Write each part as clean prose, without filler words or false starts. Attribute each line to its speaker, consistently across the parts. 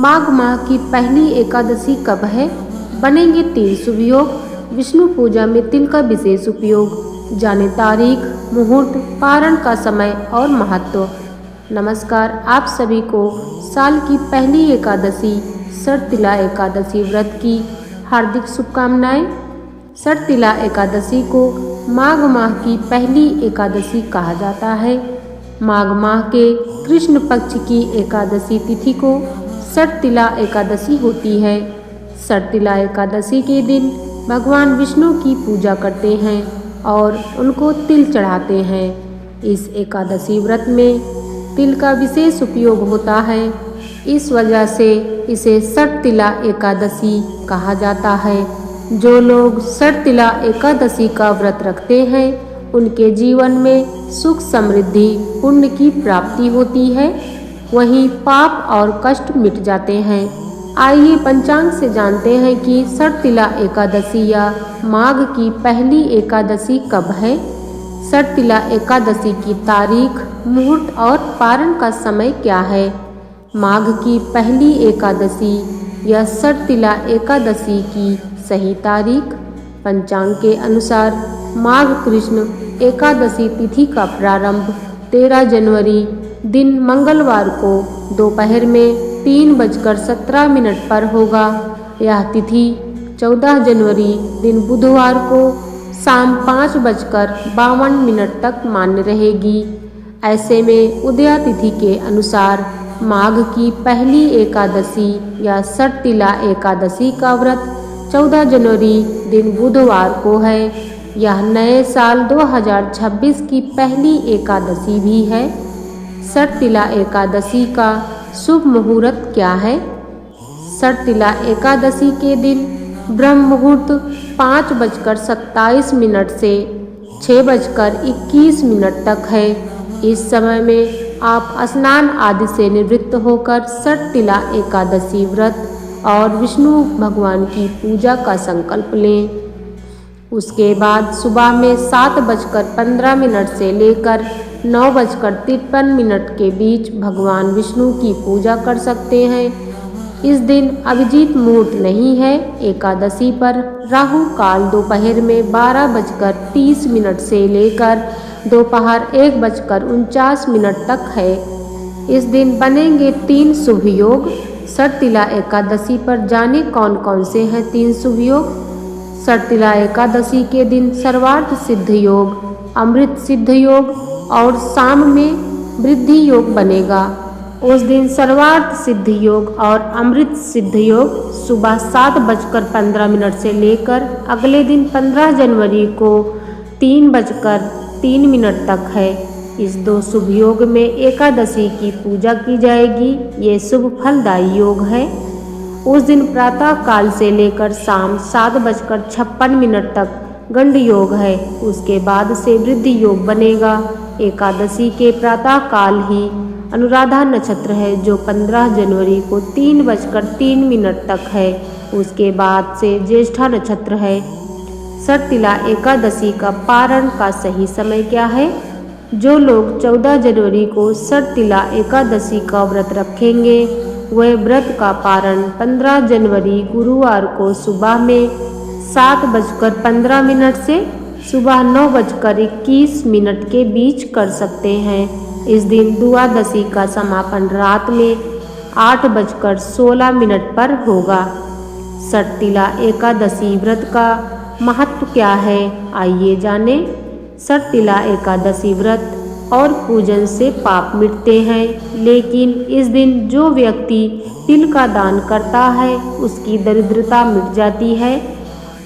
Speaker 1: माघ माह की पहली एकादशी कब है? बनेंगे 3 शुभ योग। विष्णु पूजा में तिल का विशेष उपयोग। जाने तारीख, मुहूर्त, पारण का समय और महत्व। नमस्कार, आप सभी को साल की पहली एकादशी शर्तिला एकादशी व्रत की हार्दिक शुभकामनाएं। शर्तिला एकादशी को माघ माह की पहली एकादशी कहा जाता है। माघ माह के कृष्ण पक्ष की एकादशी तिथि को शर्तिला एकादशी होती है। शर्तिला एकादशी के दिन भगवान विष्णु की पूजा करते हैं और उनको तिल चढ़ाते हैं। इस एकादशी व्रत में तिल का विशेष उपयोग होता है। इस वजह से इसे शर्तिला एकादशी कहा जाता है। जो लोग शर्तिला एकादशी का व्रत रखते हैं उनके जीवन में सुख, समृद्धि, पुण्य की प्राप्ति होती है। वहीं पाप और कष्ट मिट जाते हैं। आइए पंचांग से जानते हैं कि शर्तिला एकादशी या माघ की पहली एकादशी कब है। शर्तिला एकादशी की तारीख, मुहूर्त और पारण का समय क्या है। माघ की पहली एकादशी या शर्तिला एकादशी की सही तारीख। पंचांग के अनुसार माघ कृष्ण एकादशी तिथि का प्रारंभ 13 जनवरी दिन मंगलवार को दोपहर में 3:17 पर होगा। यह तिथि 14 जनवरी दिन बुधवार को शाम 5:52 तक मान्य रहेगी। ऐसे में उदया तिथि के अनुसार माघ की पहली एकादशी या शर्तिला एकादशी का व्रत 14 जनवरी दिन बुधवार को है। यह नए साल 2026 की पहली एकादशी भी है। शर्तिला एकादशी का शुभ मुहूर्त क्या है। शर्तिला एकादशी के दिन ब्रह्म मुहूर्त 5:27 से 6:21 तक है। इस समय में आप स्नान आदि से निवृत्त होकर शर्तिला एकादशी व्रत और विष्णु भगवान की पूजा का संकल्प लें। उसके बाद सुबह में 7:15 से लेकर 9:53 के बीच भगवान विष्णु की पूजा कर सकते हैं। इस दिन अभिजीत मुहूर्त नहीं है। एकादशी पर राहु काल दोपहर में 12:30 से लेकर दोपहर 1:49 तक है। इस दिन बनेंगे 3 शुभ योग। शर्तिला एकादशी पर जाने कौन कौन से हैं 3 शुभ योग। शर्तिला एकादशी के दिन सर्वार्थ सिद्ध योग, अमृत सिद्ध योग और शाम में वृद्धि योग बनेगा। उस दिन सर्वार्थ सिद्ध योग और अमृत सिद्ध योग सुबह 7:15 से लेकर अगले दिन 15 जनवरी को 3:03 तक है। इस 2 शुभ योग में एकादशी की पूजा की जाएगी। ये शुभ फलदायी योग है। उस दिन प्रातः काल से लेकर शाम 7:56 तक गंड योग है। उसके बाद से वृद्धि योग बनेगा। एकादशी के प्रातः काल ही अनुराधा नक्षत्र है जो 15 जनवरी को 3:03 तक है। उसके बाद से ज्येष्ठा नक्षत्र है। शर्तिला एकादशी का पारण का सही समय क्या है। जो लोग 14 जनवरी को शर्तिला एकादशी का व्रत रखेंगे वह व्रत का पारण 15 जनवरी गुरुवार को सुबह में 7:15 से सुबह 9:21 के बीच कर सकते हैं। इस दिन द्वादशी का समापन रात में 8:16 पर होगा। शर्तिला एकादशी व्रत का महत्व क्या है, आइए जानें। शर्तिला एकादशी व्रत और पूजन से पाप मिटते हैं, लेकिन इस दिन जो व्यक्ति तिल का दान करता है उसकी दरिद्रता मिट जाती है।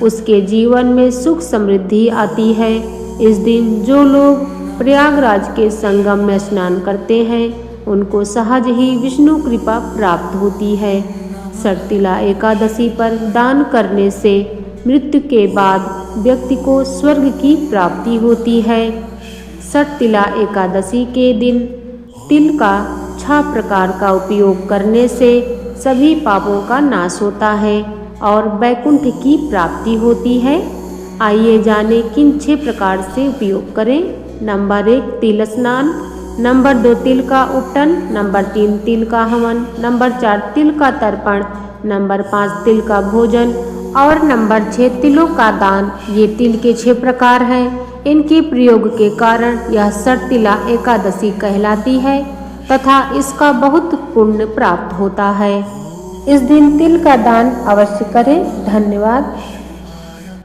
Speaker 1: उसके जीवन में सुख समृद्धि आती है। इस दिन जो लोग प्रयागराज के संगम में स्नान करते हैं उनको सहज ही विष्णु कृपा प्राप्त होती है। शर्तिला एकादशी पर दान करने से मृत्यु के बाद व्यक्ति को स्वर्ग की प्राप्ति होती है। शर्तिला एकादशी के दिन तिल का 6 प्रकार का उपयोग करने से सभी पापों का नाश होता है और वैकुंठ की प्राप्ति होती है। आइए जानें किन 6 प्रकार से उपयोग करें। नंबर 1 तिल स्नान, नंबर 2 तिल का उपटन, नंबर 3 तिल का हवन, नंबर 4 तिल का तर्पण, नंबर 5 तिल का भोजन और नंबर 6 तिलों का दान। ये तिल के 6 प्रकार हैं। इनके प्रयोग के कारण यह षटतिला एकादशी कहलाती है तथा इसका बहुत पुण्य प्राप्त होता है। इस दिन तिल का दान अवश्य करें। धन्यवाद।